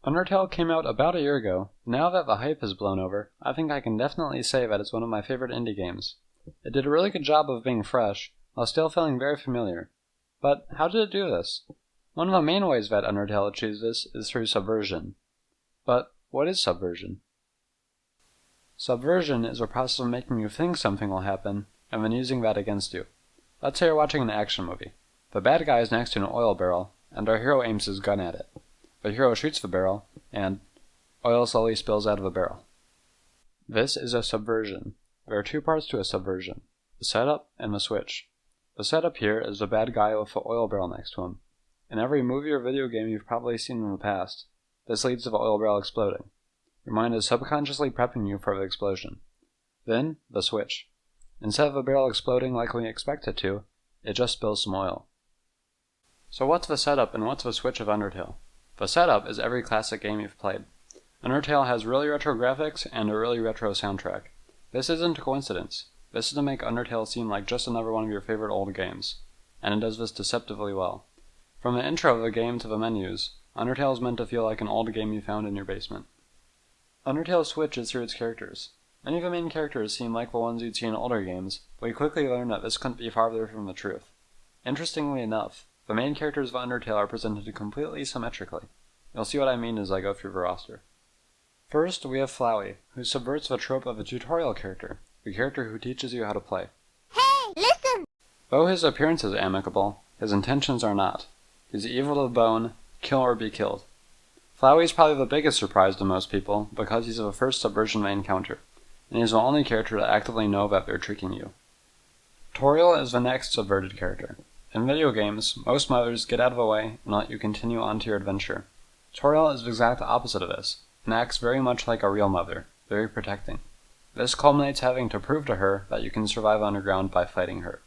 Undertale came out about a year ago. Now that the hype has blown over, I think I can definitely say that it's one of my favorite indie games. It did a really good job of being fresh, while still feeling very familiar. But how did it do this? One of the main ways that Undertale achieves this is through subversion. But what is subversion? Subversion is a process of making you think something will happen, and then using that against you. Let's say you're watching an action movie. The bad guy is next to an oil barrel, and our hero aims his gun at it. The hero shoots the barrel, and oil slowly spills out of the barrel. This is a subversion. There are two parts to a subversion: the setup and the switch. The setup here is the bad guy with the oil barrel next to him. In every movie or video game you've probably seen in the past, this leads to the oil barrel exploding. Your mind is subconsciously prepping you for the explosion. Then, the switch. Instead of the barrel exploding like we expect it to, it just spills some oil. So what's the setup and what's the switch of Undertale? The setup is every classic game you've played. Undertale has really retro graphics and a really retro soundtrack. This isn't a coincidence. This is to make Undertale seem like just another one of your favorite old games, and it does this deceptively well. From the intro of the game to the menus, Undertale is meant to feel like an old game you found in your basement. Undertale's switch is through its characters. Many of the main characters seem like the ones you'd see in older games, but we quickly learn that this couldn't be farther from the truth. Interestingly enough, the main characters of Undertale are presented completely symmetrically. You'll see what I mean as I go through the roster. First, we have Flowey, who subverts the trope of a tutorial character, the character who teaches you how to play. Hey, listen! Though his appearance is amicable, his intentions are not. He's evil to the bone, kill or be killed. Flowey is probably the biggest surprise to most people because he's the first subversion they encounter, and he's the only character to actively know that they're tricking you. Torial is the next subverted character. In video games, most mothers get out of the way and let you continue on to your adventure. Torial is the exact opposite of this, and acts very much like a real mother, very protecting. This culminates having to prove to her that you can survive underground by fighting her.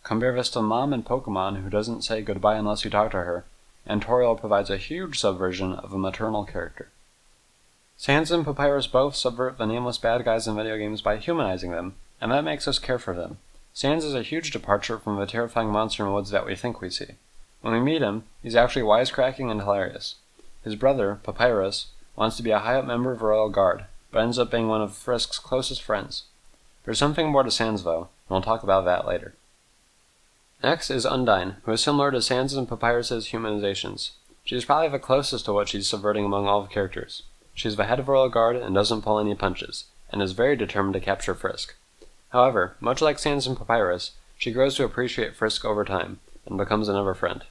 Compare this to Mom in Pokemon, who doesn't say goodbye unless you talk to her, and Torial provides a huge subversion of a maternal character. Sans and Papyrus both subvert the nameless bad guys in video games by humanizing them, and that makes us care for them. Sans is a huge departure from the terrifying monster in the woods that we think we see. When we meet him, he's actually wisecracking and hilarious. His brother, Papyrus, wants to be a high-up member of the Royal Guard, but ends up being one of Frisk's closest friends. There's something more to Sans, though, and we'll talk about that later. Next is Undine, who is similar to Sans and Papyrus's humanizations. She is probably the closest to what she's subverting among all the characters. She's the head of Royal Guard and doesn't pull any punches, and is very determined to capture Frisk. However, much like Sans and Papyrus, she grows to appreciate Frisk over time, and becomes another friend.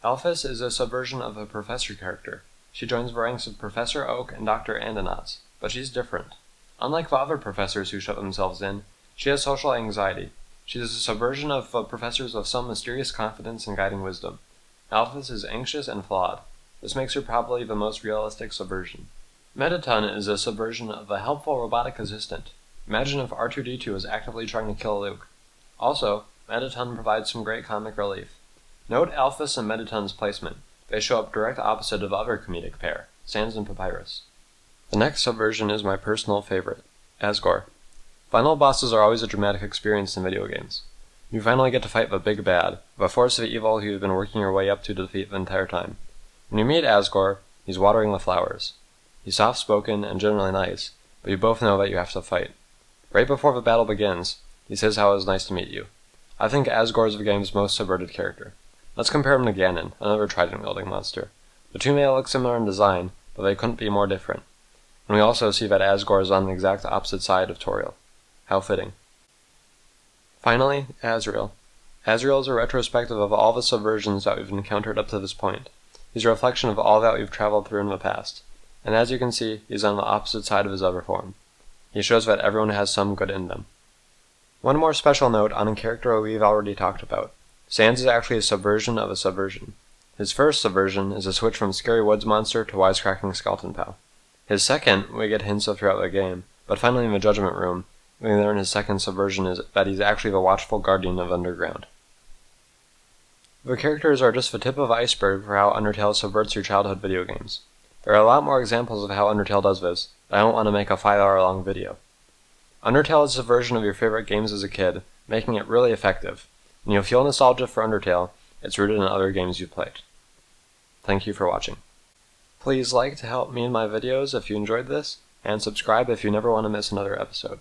Alphys is a subversion of a Professor character. She joins the ranks of Professor Oak and Dr. Andonauts, but she's different. Unlike the other professors who shut themselves in, she has social anxiety. She is a subversion of the professors with some mysterious confidence and guiding wisdom. Alphys is anxious and flawed. This makes her probably the most realistic subversion. Mettaton is a subversion of a helpful robotic assistant. Imagine if R2-D2 was actively trying to kill Luke. Also, Mettaton provides some great comic relief. Note Alphys and Mettaton's placement. They show up direct opposite of the other comedic pair, Sans and Papyrus. The next subversion is my personal favorite, Asgore. Final bosses are always a dramatic experience in video games. You finally get to fight the big bad, the force of evil who you've been working your way up to defeat the entire time. When you meet Asgore, he's watering the flowers. He's soft-spoken and generally nice, but you both know that you have to fight. Right before the battle begins, he says how it was nice to meet you. I think Asgore is the game's most subverted character. Let's compare him to Ganon, another trident-wielding monster. The two may look similar in design, but they couldn't be more different. And we also see that Asgore is on the exact opposite side of Torial. How fitting. Finally, Azrael. Azrael is a retrospective of all the subversions that we've encountered up to this point. He's a reflection of all that we've traveled through in the past, and as you can see, he's on the opposite side of his other form. He shows that everyone has some good in them. One more special note on a character we've already talked about. Sans is actually a subversion of a subversion. His first subversion is a switch from Scary Woods monster to wisecracking skeleton pal. His second, we get hints of throughout the game, but finally in the Judgment Room, we learn his second subversion is that he's actually the watchful guardian of Underground. The characters are just the tip of the iceberg for how Undertale subverts your childhood video games. There are a lot more examples of how Undertale does this, but I don't want to make a 5-hour long video. Undertale is a version of your favorite games as a kid, making it really effective. When you feel nostalgia for Undertale, it's rooted in other games you've played. Thank you for watching. Please like to help me in my videos if you enjoyed this, and subscribe if you never want to miss another episode.